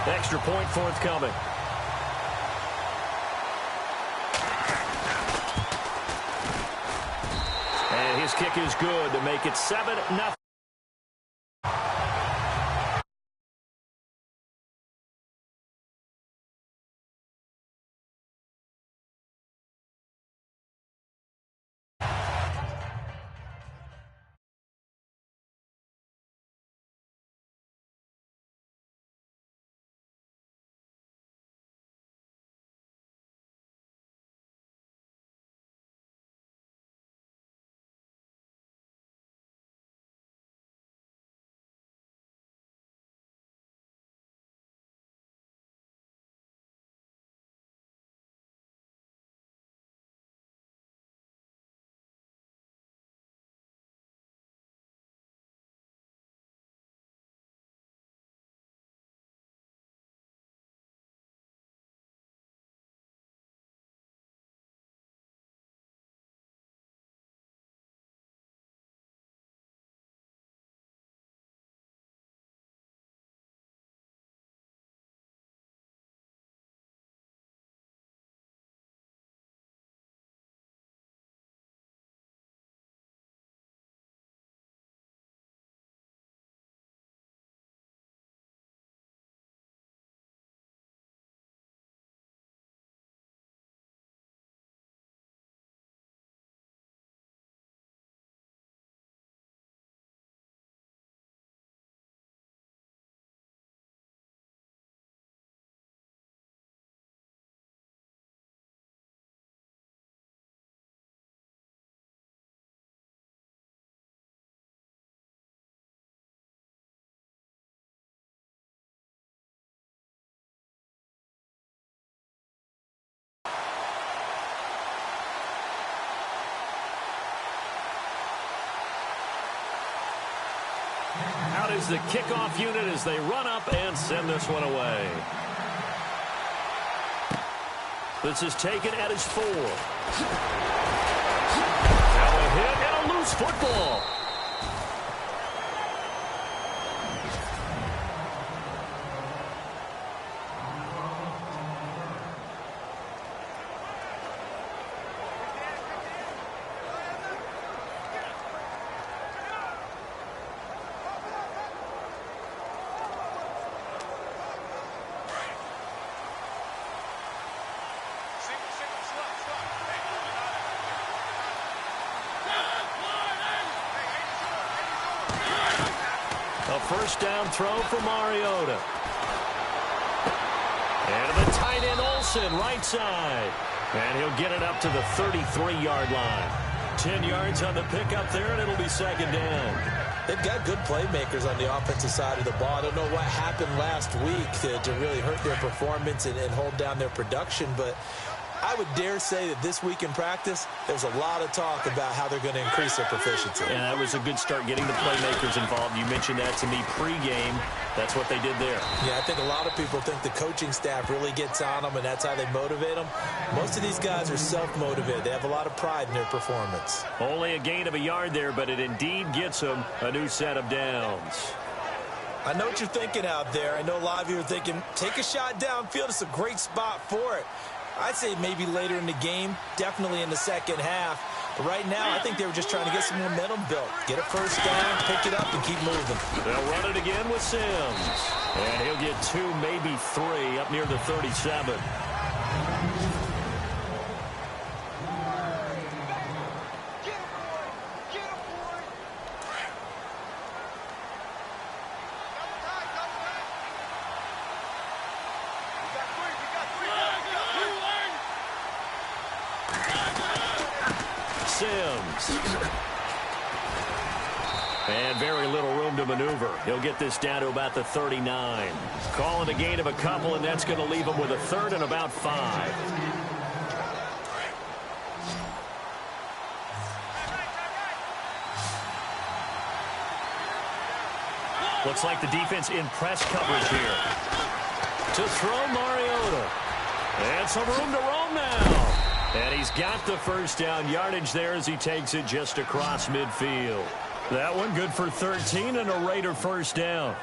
Extra point forthcoming. And his kick is good to make it 7-0. Out is the kickoff unit as they run up and send this one away. This is taken at his 4. Now a hit and a loose football. A first down throw for Mariota. And the tight end Olsen, right side. And he'll get it up to the 33-yard line. 10 yards on the pickup there, and it'll be second down. They've got good playmakers on the offensive side of the ball. I don't know what happened last week to really hurt their performance and hold down their production, but I would dare say that this week in practice, there's a lot of talk about how they're going to increase their proficiency. And that was a good start getting the playmakers involved. You mentioned that to me pregame. That's what they did there. Yeah, I think a lot of people think the coaching staff really gets on them, and that's how they motivate them. Most of these guys are self-motivated. They have a lot of pride in their performance. Only a gain of a yard there, but it indeed gets them a new set of downs. I know what you're thinking out there. I know a lot of you are thinking, take a shot downfield. It's a great spot for it. I'd say maybe later in the game, definitely in the second half. But right now, I think they were just trying to get some momentum built. Get a first down, pick it up, and keep moving. They'll run it again with Sims. And he'll get 2, maybe 3, up near the 37. Sims. And very little room to maneuver. He'll get this down to about the 39. Calling a gain of a couple, and that's going to leave him with a third and about 5. Looks like the defense in press coverage here. To throw Mariota. And some room to roam now. And he's got the first down yardage there as he takes it just across midfield. That one good for 13 and a Raider first down.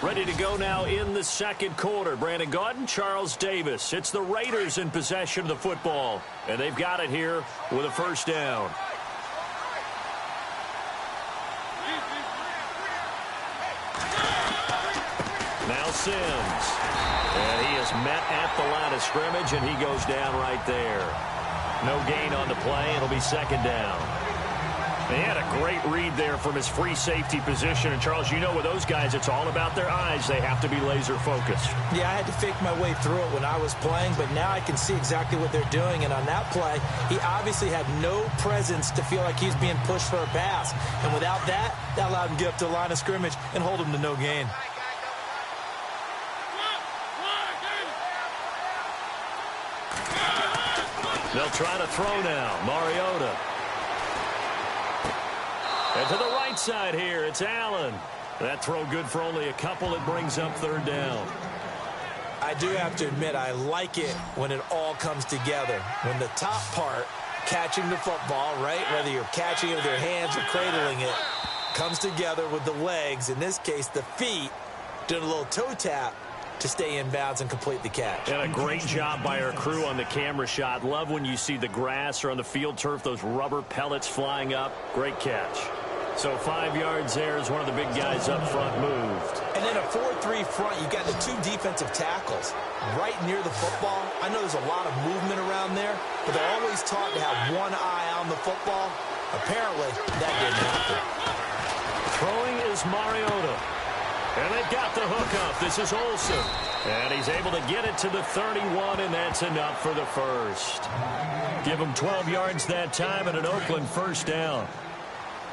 Ready to go now in the second quarter. Brandon Gaudin, Charles Davis. It's the Raiders in possession of the football, and they've got it here with a first down. Now Sims. And he is met at the line of scrimmage, and he goes down right there. No gain on the play. It'll be second down. He had a great read there from his free safety position. And, Charles, you know with those guys, it's all about their eyes. They have to be laser-focused. Yeah, I had to fake my way through it when I was playing, but now I can see exactly what they're doing. And on that play, he obviously had no presence to feel like he's being pushed for a pass. And without that, that allowed him to get up to the line of scrimmage and hold him to no gain. They'll try to throw now. Mariota. And to the right side here, it's Allen. That throw good for only a couple. It brings up third down. I do have to admit, I like it when it all comes together. When the top part, catching the football, right, whether you're catching it with your hands or cradling it, comes together with the legs, in this case the feet, doing a little toe tap to stay in bounds and complete the catch. And a great job by our crew on the camera shot. Love when you see the grass or on the field turf, those rubber pellets flying up. Great catch. So 5 yards there as one of the big guys up front moved. And in a 4-3 front, you've got the two defensive tackles right near the football. I know there's a lot of movement around there, but they're always taught to have one eye on the football. Apparently, that didn't happen. Throwing is Mariota. And they've got the hook up. This is Olsen. And he's able to get it to the 31, and that's enough for the first. Give him 12 yards that time and an Oakland first down.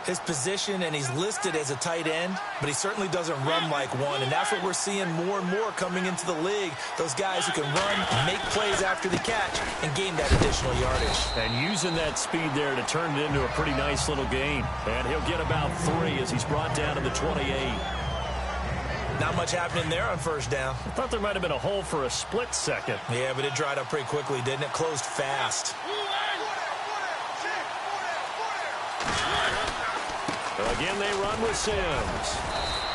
His position, and he's listed as a tight end, but he certainly doesn't run like one, and that's what we're seeing more and more coming into the league. Those guys who can run, make plays after the catch, and gain that additional yardage. And using that speed there to turn it into a pretty nice little gain. And he'll get about 3 as he's brought down to the 28. Not much happening there on first down. I thought there might have been a hole for a split second. Yeah, but it dried up pretty quickly, didn't it? Closed fast. Again, they run with Sims.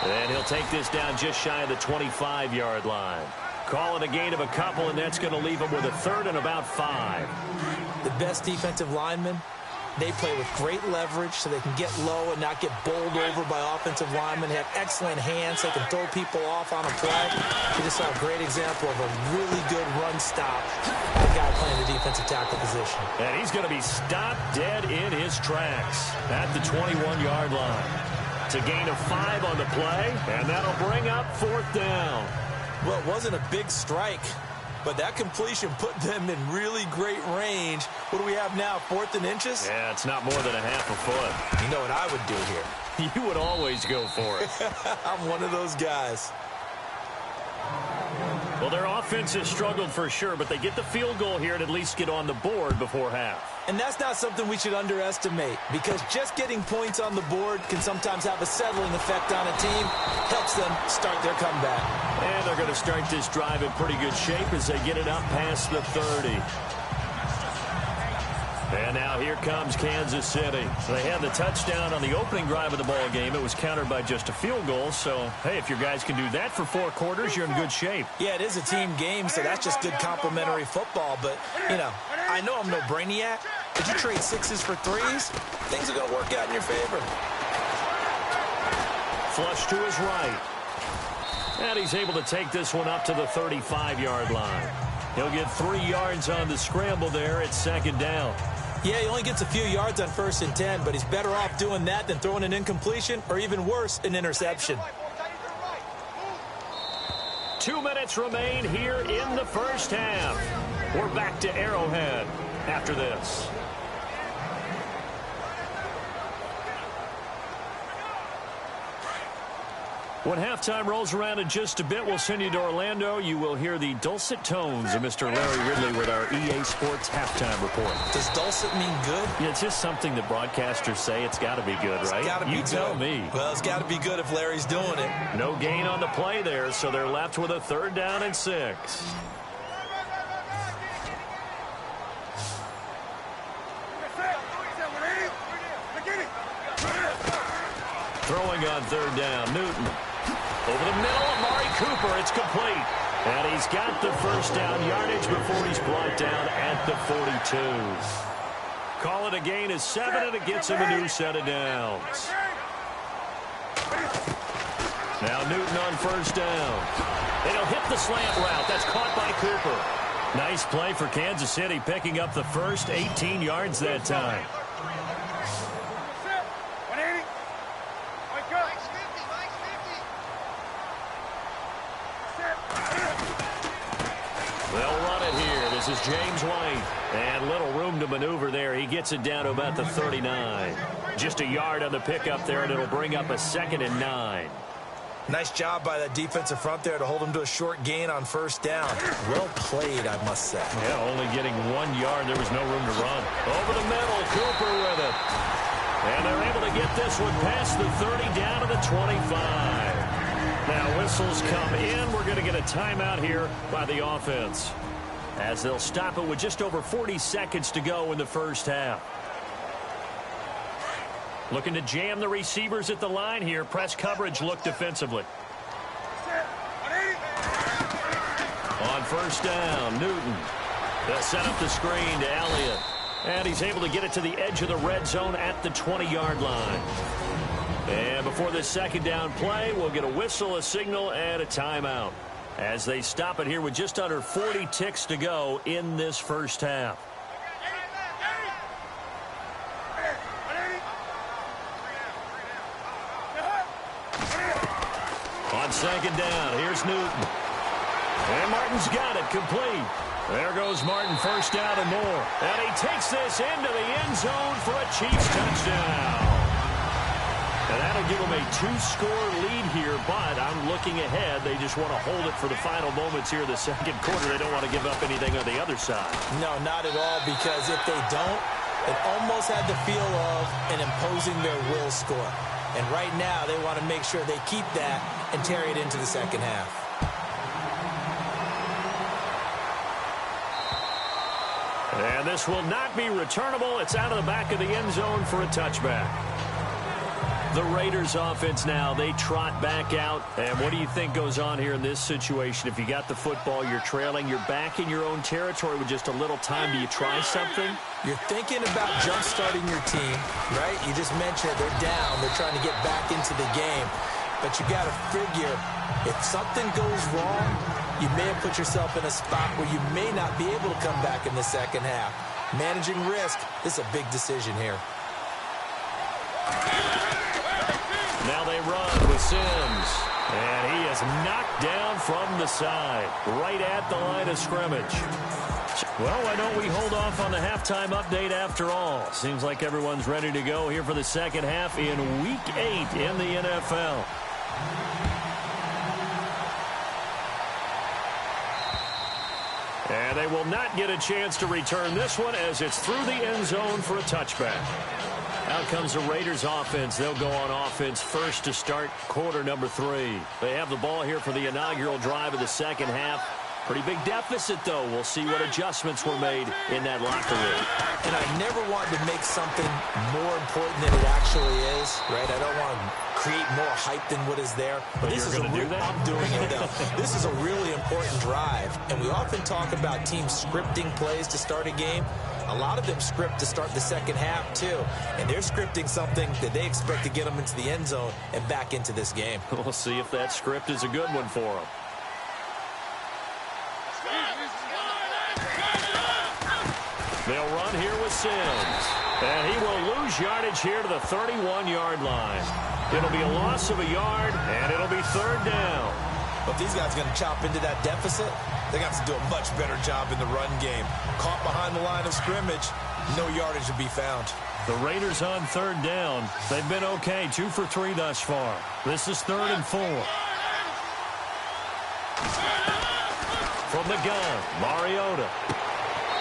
And he'll take this down just shy of the 25-yard line. Call it a gain of a couple, and that's going to leave him with a third and about 5. The best defensive linemen, they play with great leverage so they can get low and not get bowled over by offensive linemen. They have excellent hands. They can throw people off on a play. We just saw a great example of a really good run stop. The guy playing the defensive tackle position. And he's going to be stopped dead in his tracks at the 21-yard line. It's a gain of 5 on the play, and that'll bring up fourth down. Well, it wasn't a big strike, but that completion put them in really great range. What do we have now, 4th and inches? Yeah, it's not more than a half a foot. You know what I would do here? You would always go for it. I'm one of those guys. Well, their offense has struggled for sure, but they get the field goal here and at least get on the board before half. And that's not something we should underestimate, because just getting points on the board can sometimes have a settling effect on a team. Helps them start their comeback. And they're going to start this drive in pretty good shape as they get it up past the 30. And now here comes Kansas City. They had the touchdown on the opening drive of the ball game. It was countered by just a field goal. So, hey, if your guys can do that for 4 quarters, you're in good shape. Yeah, it is a team game, so that's just good complimentary football. But, you know, I know I'm no brainiac. But you trade 6s for 3s, things are going to work out in your favor. Flush to his right. And he's able to take this one up to the 35-yard line. He'll get 3 yards on the scramble there at second down. Yeah, he only gets a few yards on 1st and 10, but he's better off doing that than throwing an incompletion or, even worse, an interception. 2 minutes remain here in the first half. We're back to Arrowhead after this. When halftime rolls around in just a bit, we'll send you to Orlando. You will hear the dulcet tones of Mr. Larry Ridley with our EA Sports halftime report. Does dulcet mean good? Yeah, it's just something that broadcasters say. It's got to be good, right? It's got to be you good. Tell me. Well, it's got to be good if Larry's doing it. No gain on the play there, so they're left with a 3rd down and 6. Throwing on 3rd down, Newton. Over the middle, Amari Cooper. It's complete. And he's got the first down yardage before he's brought down at the 42. Call it a gain of 7, and it gets him a new set of downs. Now Newton on first down. And he'll hit the slant route. That's caught by Cooper. Nice play for Kansas City, picking up the first 18 yards that time. They'll run it here. This is James White. And little room to maneuver there. He gets it down to about the 39. Just a yard on the pickup there, and it'll bring up a 2nd and 9. Nice job by that defensive front there to hold him to a short gain on first down. Well played, I must say. Yeah, only getting 1 yard. There was no room to run. Over the middle, Cooper with it. And they're able to get this one past the 30 down to the 25. Now whistles come in. We're going to get a timeout here by the offense, as they'll stop it with just over 40 seconds to go in the first half. Looking to jam the receivers at the line here. Press coverage look defensively. On first down, Newton. They'll set up the screen to Elliott. And he's able to get it to the edge of the red zone at the 20-yard line. And before this second down play, we'll get a whistle, a signal, and a timeout, as they stop it here with just under 40 ticks to go in this first half. On second down, here's Newton. And Martin's got it, complete. There goes Martin, first down and more. And he takes this into the end zone for a Chiefs touchdown. And that'll give them a 2-score lead here, but I'm looking ahead. They just want to hold it for the final moments here in the second quarter. They don't want to give up anything on the other side. No, not at all, because if they don't, it almost had the feel of an imposing their will score. And right now, they want to make sure they keep that and carry it into the second half. And this will not be returnable. It's out of the back of the end zone for a touchback. The Raiders offense now, they trot back out. And what do you think goes on here in this situation? If you got the football, you're trailing, you're back in your own territory with just a little time. Do you try something? You're thinking about jump-starting your team, right? You just mentioned they're down. They're trying to get back into the game. But you got to figure, if something goes wrong, you may have put yourself in a spot where you may not be able to come back in the second half. Managing risk is a big decision here. Now they run with Sims. And he is knocked down from the side, right at the line of scrimmage. Well, why don't we hold off on the halftime update after all? Seems like everyone's ready to go here for the second half in Week 8 in the NFL. And they will not get a chance to return this one, as it's through the end zone for a touchback. Out comes the Raiders offense. They'll go on offense first to start quarter number 3. They have the ball here for the inaugural drive of the second half. Pretty big deficit, though. We'll see what adjustments were made in that locker room. And I never wanted to make something more important than it actually is, right? I don't want to create more hype than what is there. But this is going to do that? I'm doing it, though. This is a really important drive. And we often talk about teams scripting plays to start a game. A lot of them script to start the second half, too. And they're scripting something that they expect to get them into the end zone and back into this game. We'll see if that script is a good one for them. They'll run here with Sims. And he will lose yardage here to the 31-yard line. It'll be a loss of a yard, and it'll be third down. But these guys are going to chop into that deficit. They got to do a much better job in the run game. Caught behind the line of scrimmage, no yardage to be found. The Raiders on third down. They've been okay, 2 for 3 thus far. This is 3rd and 4. From the gun, Mariota.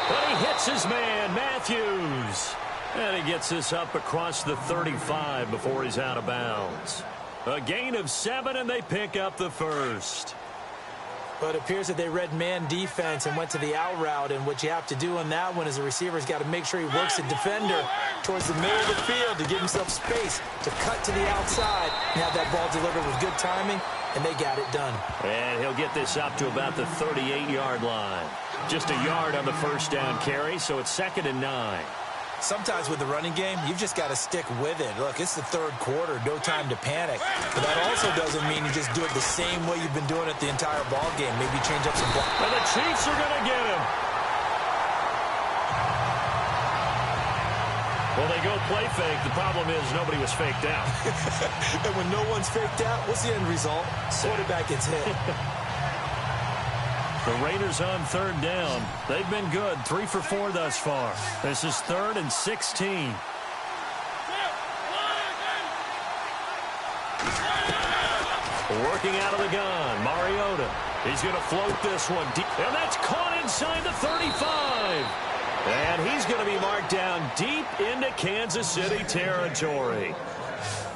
But he hits his man, Matthews. And he gets this up across the 35 before he's out of bounds. A gain of 7, and they pick up the first. But it appears that they read man defense and went to the out route. And what you have to do on that one is the receiver's got to make sure he works the defender towards the middle of the field to give himself space to cut to the outside and have that ball delivered with good timing and they got it done. And he'll get this up to about the 38-yard line. Just a yard on the first down carry, so it's 2nd and 9. Sometimes with the running game, you've just got to stick with it. Look, it's the third quarter, no time to panic. But that also doesn't mean you just do it the same way you've been doing it the entire ball game. Maybe change up some block. And the Chiefs are going to get him. Well, they go play fake. The problem is nobody was faked out. And when no one's faked out, what's the end result? Quarterback gets hit. The Raiders on 3rd down. They've been good, 3 for 4 thus far. This is 3rd and 16. Working out of the gun, Mariota. He's going to float this one deep, and that's caught inside the 35. And he's going to be marked down deep into Kansas City territory.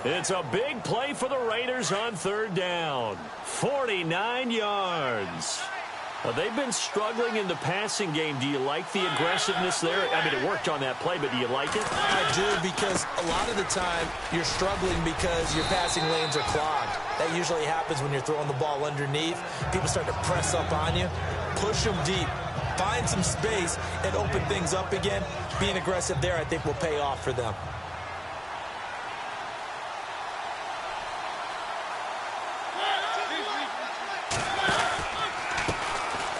It's a big play for the Raiders on 3rd down. 49 yards. They've been struggling in the passing game. Do you like the aggressiveness there? I mean, it worked on that play, but do you like it? I do, because a lot of the time you're struggling because your passing lanes are clogged. That usually happens when you're throwing the ball underneath. People start to press up on you. Push them deep. Find some space and open things up again. Being aggressive there, I think, will pay off for them.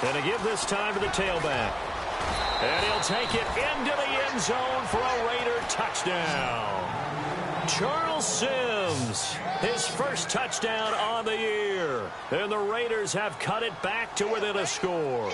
And to give this time to the tailback. And he'll take it into the end zone for a Raider touchdown. Charles Sims, his first touchdown on the year. And the Raiders have cut it back to within a score.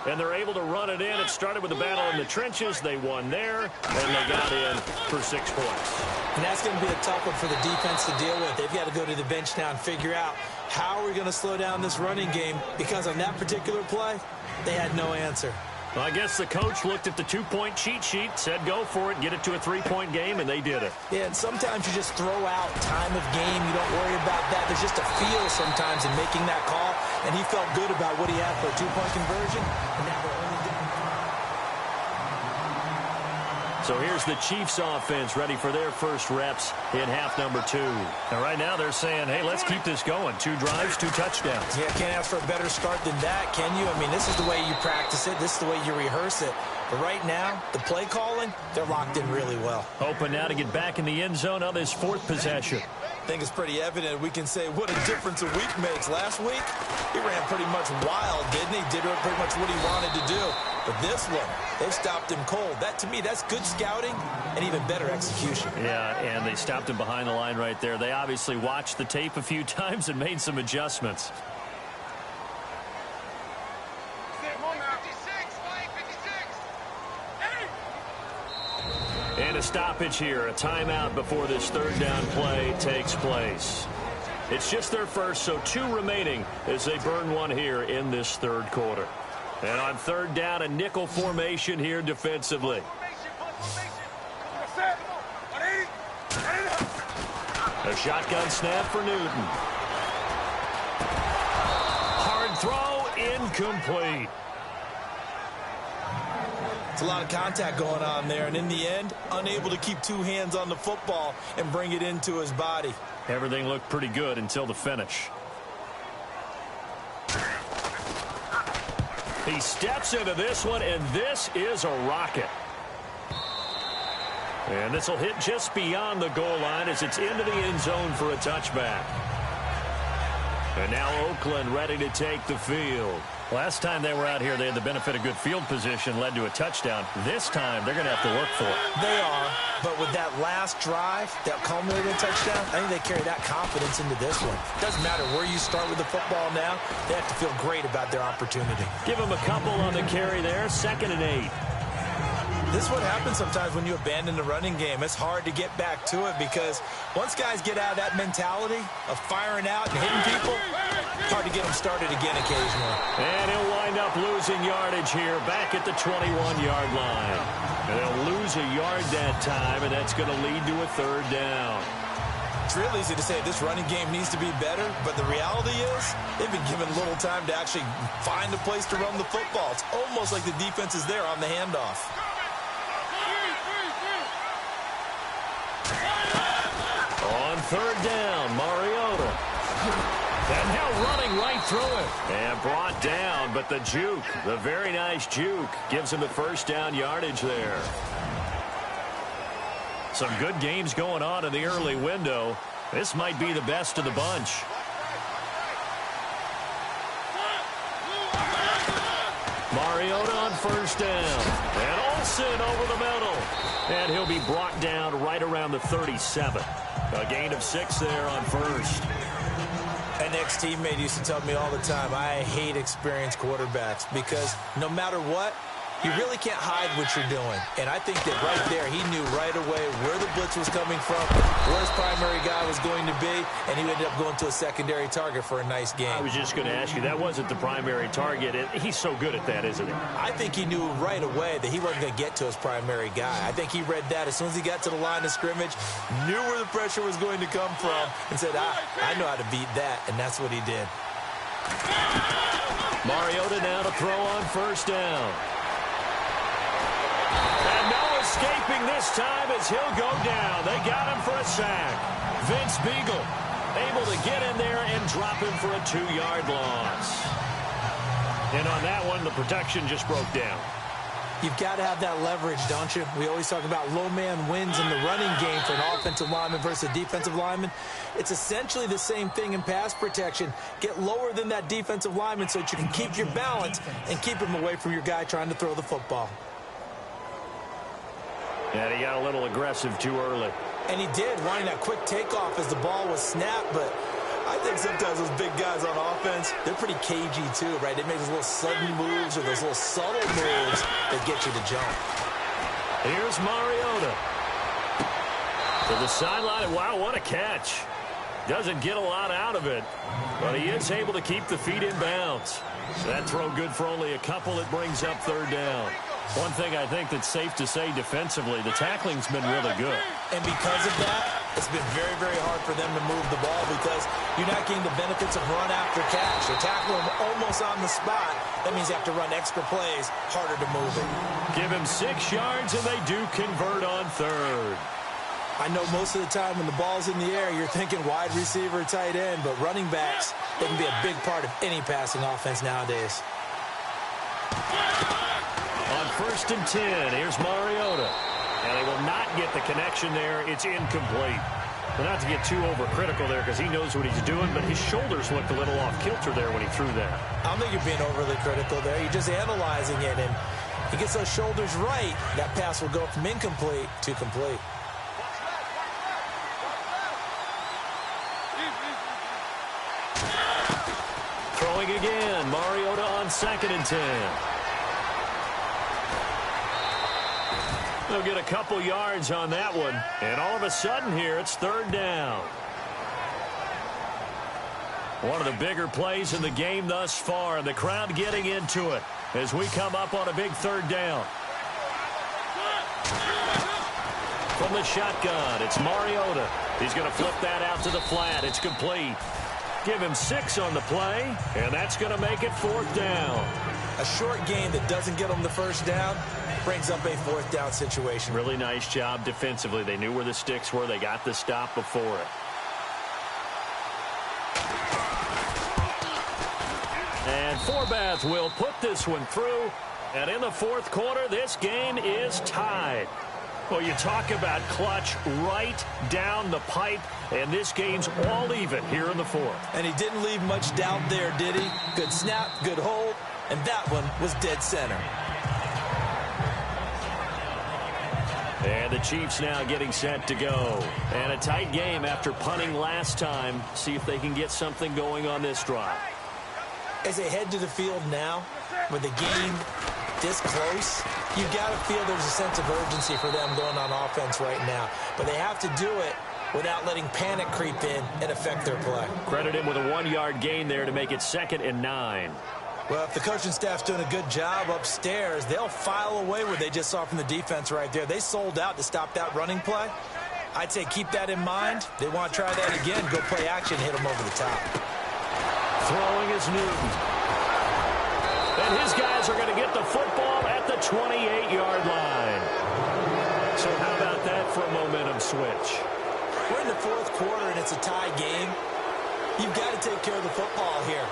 And they're able to run it in. It started with a battle in the trenches. They won there, and they got in for 6 points. And that's going to be a tough one for the defense to deal with. They've got to go to the bench now and figure out how are we going to slow down this running game, because on that particular play, they had no answer. Well, I guess the coach looked at the 2-point cheat sheet, said go for it, get it to a 3-point game, and they did it. Yeah, and sometimes you just throw out time of game. You don't worry about that. There's just a feel sometimes in making that call, and he felt good about what he had for a 2-point conversion. And now they're only getting... So here's the Chiefs offense ready for their first reps in half number 2. And right now they're saying, hey, let's keep this going. 2 drives, 2 touchdowns. Yeah, can't ask for a better start than that, can you? I mean, this is the way you practice it. This is the way you rehearse it. But right now, the play calling, they're locked in really well. Hoping now to get back in the end zone on this 4th possession. I think it's pretty evident. We can say what a difference a week makes. Last week, he ran pretty much wild, didn't he? Did pretty much what he wanted to do. But this one, they stopped him cold. That, to me, that's good scouting and even better execution. Yeah, and they stopped him behind the line right there. They obviously watched the tape a few times and made some adjustments. And a stoppage here, a timeout before this 3rd down play takes place. It's just their first, so 2 remaining as they burn one here in this 3rd quarter. And on 3rd down, a nickel formation here defensively. A shotgun snap for Newton. Hard throw, incomplete. It's a lot of contact going on there, and in the end, unable to keep 2 hands on the football and bring it into his body. Everything looked pretty good until the finish. He steps into this one, and this is a rocket. And this will hit just beyond the goal line as it's into the end zone for a touchback. And now Oakland ready to take the field. Last time they were out here, they had the benefit of good field position, led to a touchdown. This time, they're going to have to work for it. They are, but with that last drive that culminated in a touchdown, I think they carry that confidence into this one. Doesn't matter where you start with the football now, they have to feel great about their opportunity. Give them a couple on the carry there, 2nd and 8. This is what happens sometimes when you abandon the running game. It's hard to get back to it because once guys get out of that mentality of firing out and hitting people, it's hard to get them started again occasionally. And he'll wind up losing yardage here back at the 21-yard line. And they'll lose a yard that time, and that's going to lead to a 3rd down. It's real easy to say this running game needs to be better, but the reality is they've been given little time to actually find a place to run the football. It's almost like the defense is there on the handoff. On 3rd down, Mariota. And now running right through it. And brought down, but the juke, the very nice juke, gives him the first down yardage there. Some good games going on in the early window. This might be the best of the bunch. Mariota on first down. And Olsen over the middle. And he'll be brought down right around the 37. A gain of 6 there on first. An ex-teammate used to tell me all the time, I hate experienced quarterbacks because no matter what, you really can't hide what you're doing. And I think that right there, he knew right away where the blitz was coming from, where his primary guy was going to be, and he ended up going to a secondary target for a nice game. I was just going to ask you, that wasn't the primary target. He's so good at that, isn't he? I think he knew right away that he wasn't going to get to his primary guy. I think he read that as soon as he got to the line of scrimmage, knew where the pressure was going to come from, and said, I know how to beat that, and that's what he did. Mariota now to throw on first down. And no escaping this time as he'll go down. They got him for a sack. Vince Beagle able to get in there and drop him for a 2-yard loss. And on that one, the protection just broke down. You've got to have that leverage, don't you? We always talk about low man wins in the running game for an offensive lineman versus a defensive lineman. It's essentially the same thing in pass protection. Get lower than that defensive lineman so that you can keep your balance and keep him away from your guy trying to throw the football. And he got a little aggressive too early. And he did, wanting that quick takeoff as the ball was snapped. But I think sometimes those big guys on offense, they're pretty cagey too, right? They make those little sudden moves or those little subtle moves that get you to jump. Here's Mariota. To the sideline. Wow, what a catch. Doesn't get a lot out of it, but he is able to keep the feet in bounds. So that throw good for only a couple. It brings up third down. One thing I think that's safe to say defensively, the tackling's been really good. And because of that, it's been very, very hard for them to move the ball because you're not getting the benefits of run after catch. You're tackling them almost on the spot. That means you have to run extra plays, harder to move it. Give him 6 yards, and they do convert on third. I know most of the time when the ball's in the air, you're thinking wide receiver, tight end, but running backs, they can be a big part of any passing offense nowadays. On first and 10, here's Mariota. And they will not get the connection there. It's incomplete. Well, not to get too overcritical there because he knows what he's doing, but his shoulders looked a little off kilter there when he threw that. I don't think you're being overly critical there. You're just analyzing it, and he gets those shoulders right, that pass will go from incomplete to complete. Throwing again, Mariota on second and 10. They'll get a couple yards on that one. And all of a sudden here, it's third down. One of the bigger plays in the game thus far. And the crowd getting into it as we come up on a big third down. From the shotgun, it's Mariota. He's going to flip that out to the flat. It's complete. Give him 6 on the play, and that's going to make it fourth down. A short game that doesn't get them the first down brings up a fourth down situation. Really nice job defensively. They knew where the sticks were. They got the stop before it. And Forbath will put this one through. And in the fourth quarter, this game is tied. Well, you talk about clutch right down the pipe, and this game's all even here in the fourth. And he didn't leave much doubt there, did he? Good snap, good hold, and that one was dead center. And the Chiefs now getting set to go. And a tight game after punting last time. See if they can get something going on this drive. As they head to the field now, with the game this close, you got to feel there's a sense of urgency for them going on offense right now. But they have to do it without letting panic creep in and affect their play. Credit him with a 1-yard gain there to make it 2nd and 9. Well, if the coaching staff's doing a good job upstairs, they'll file away what they just saw from the defense right there. They sold out to stop that running play. I'd say keep that in mind. They want to try that again, go play action, hit them over the top. Throwing is Newton. And his guys are going to get the football at the 28-yard line. So how about that for a momentum switch? We're in the fourth quarter, and it's a tie game. You've got to take care of the football here.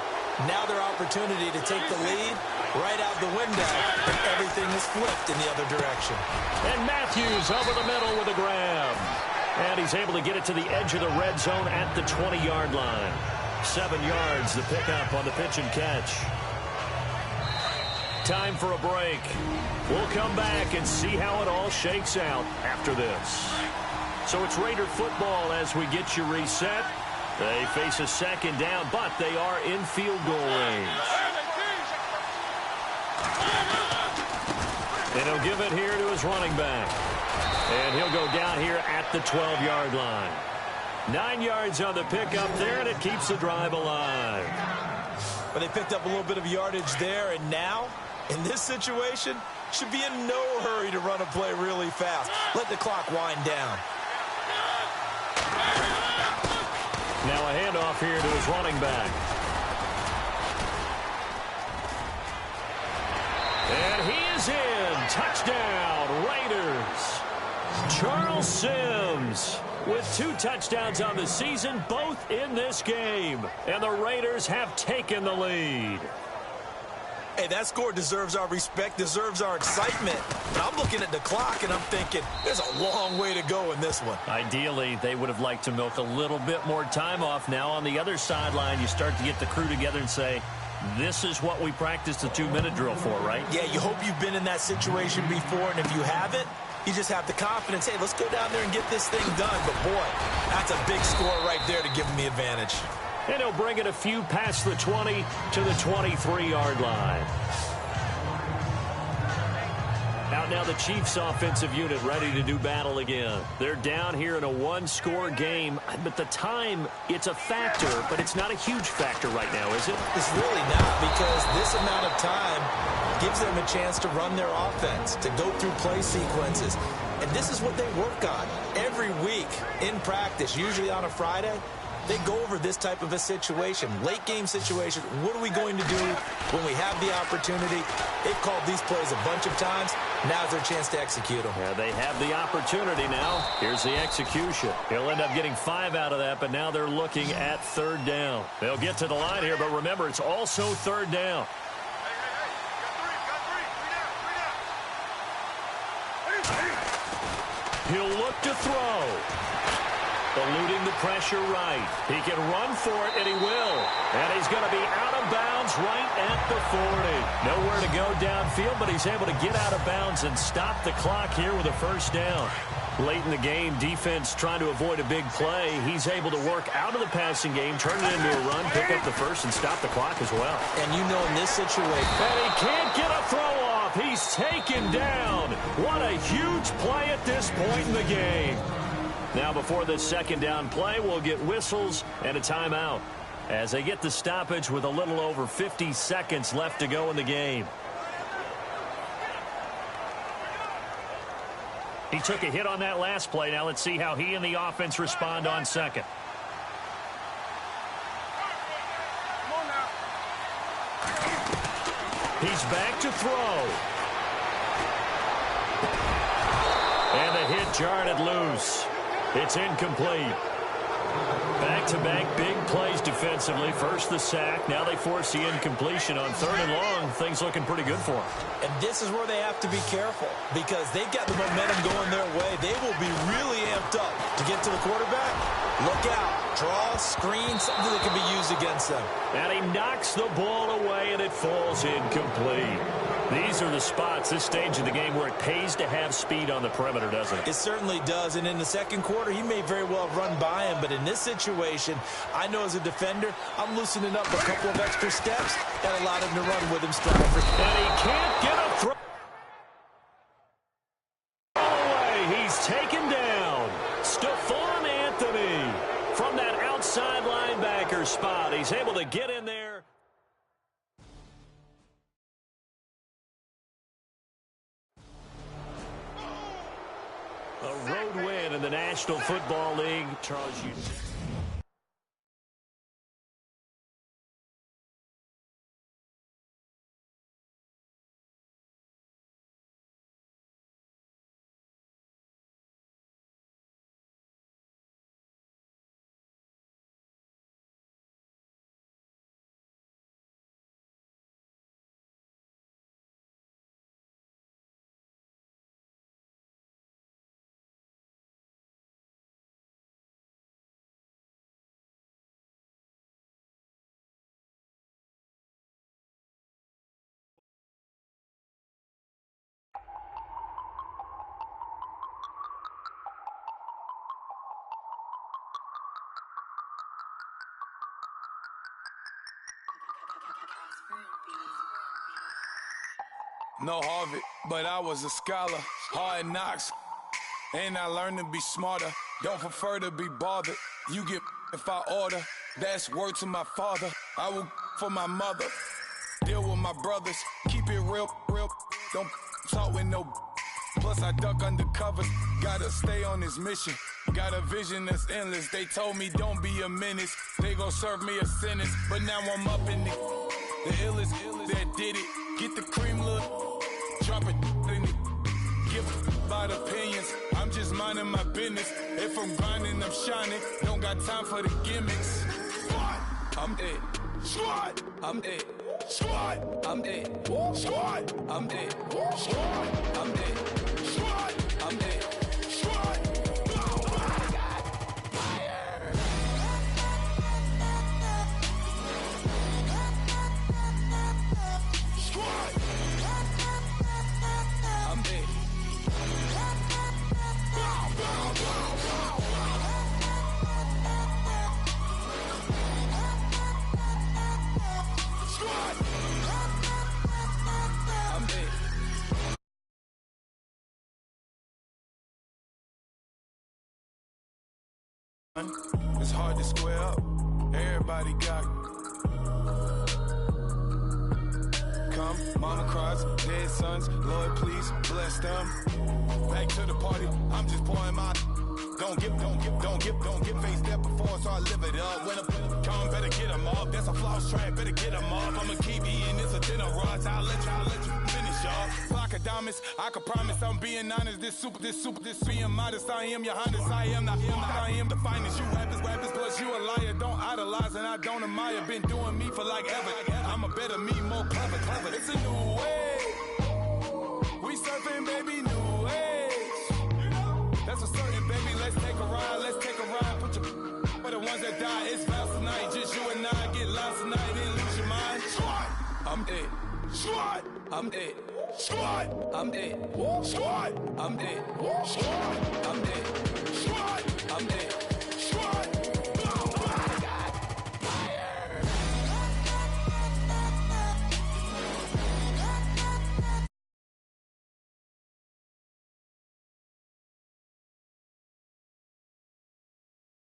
Now their opportunity to take the lead right out the window, and everything is flipped in the other direction. And Matthews over the middle with a grab. And he's able to get it to the edge of the red zone at the 20-yard line. 7 yards, the pickup on the pitch and catch. Time for a break. We'll come back and see how it all shakes out after this. So it's Raider football as we get you reset. They face a second down, but they are in field goal range. And he'll give it here to his running back. And he'll go down here at the 12-yard line. 9 yards on the pickup there, and it keeps the drive alive. But they picked up a little bit of yardage there, and now, in this situation, should be in no hurry to run a play really fast. Let the clock wind down. Now a handoff here to his running back. And he is in. Touchdown, Raiders. Charles Sims with 2 touchdowns on the season, both in this game. And the Raiders have taken the lead. Hey, that score deserves our respect, deserves our excitement. But I'm looking at the clock, and I'm thinking there's a long way to go in this one. Ideally, they would have liked to milk a little bit more time off. Now on the other sideline, you start to get the crew together and say, this is what we practiced the 2-minute drill for, right? Yeah, you hope you've been in that situation before, and if you haven't, you just have the confidence, hey, let's go down there and get this thing done. But, boy, that's a big score right there to give them the advantage. And he'll bring it a few past the 20 to the 23-yard line. Out now the Chiefs offensive unit ready to do battle again. They're down here in a 1-score game, but the time, it's a factor, but it's not a huge factor right now, is it? It's really not, because this amount of time gives them a chance to run their offense, to go through play sequences. And this is what they work on every week in practice, usually on a Friday. They go over this type of a situation, late game situation. What are we going to do when we have the opportunity? They've called these plays a bunch of times. Now's their chance to execute them. Yeah, they have the opportunity now. Here's the execution. He'll end up getting 5 out of that, but now they're looking at 3rd down. They'll get to the line here, but remember, it's also 3rd down. He'll look to throw. Eluding the pressure right. He can run for it, and he will. And he's going to be out of bounds right at the 40. Nowhere to go downfield, but he's able to get out of bounds and stop the clock here with a 1st down. Late in the game, defense trying to avoid a big play. He's able to work out of the passing game, turn it into a run, pick up the 1st, and stop the clock as well. And you know in this situation... And he can't get a throw off. He's taken down. What a huge play at this point in the game. Now before this 2nd down play, we'll get whistles and a timeout as they get the stoppage with a little over 50 seconds left to go in the game. He took a hit on that last play. Now let's see how he and the offense respond on 2nd. He's back to throw. And the hit jarred it loose. It's incomplete. Back-to-back big plays defensively. First the sack. Now they force the incompletion on 3rd and long. Things looking pretty good for them. And this is where they have to be careful because they've got the momentum going their way. They will be really amped up to get to the quarterback. Look out. Draw, screen, something that can be used against them. And he knocks the ball away, and it falls incomplete. These are the spots, this stage of the game, where it pays to have speed on the perimeter, doesn't it? It certainly does. And in the 2nd quarter, he may very well run by him. But in this situation, I know as a defender, I'm loosening up a couple of extra steps that allowed him to run with him stride for. And he can't get a throw away. He's taken down. Stephon Anthony from that outside linebacker spot. He's able to get in there. A road win in the National Football League. Charles, you... No Harvard, but I was a scholar. Hard knocks, and I learned to be smarter. Don't prefer to be bothered. You get if I order. That's word to my father. I will for my mother. Deal with my brothers. Keep it real. Don't talk with no. Plus I duck undercovers. Gotta stay on this mission. Got a vision that's endless. They told me don't be a menace. They gon' serve me a sentence. But now I'm up in the illest that did it. Get the cream, look. Drop it in it. Give about opinions. I'm just minding my business. If I'm grinding, I'm shining. Don't got time for the gimmicks. Squad, I'm it. Squad, I'm it. Squad, I'm it. Squad, I'm it. Squad, I'm it. Squad, I'm it. Squad. It's hard to square up. Everybody got come. Mama cries, dead sons. Lord, please bless them. Back to the party. I'm just pouring my. Don't get face step before, so I live it up. When a come, better get them up. That's a floss track, better get them up. I'ma keep eating this a dinner rush. I'll let you finish up. Flock of diamonds, I can promise I'm being honest. This being modest. I am your highness. I am the finest. You rappers, plus you a liar. Don't idolize and I don't admire. Been doing me for like ever. I'm a better me, more clever. It's a new way. We surfing, baby, new age. That's a certain, baby. Let's take a ride. Put your for the ones that die. It's vows tonight. Just you and I get lost tonight. Then lose your mind. Squad, I'm it. Squad, I'm it. Squad, I'm it. Squad, I'm it. Squad, I'm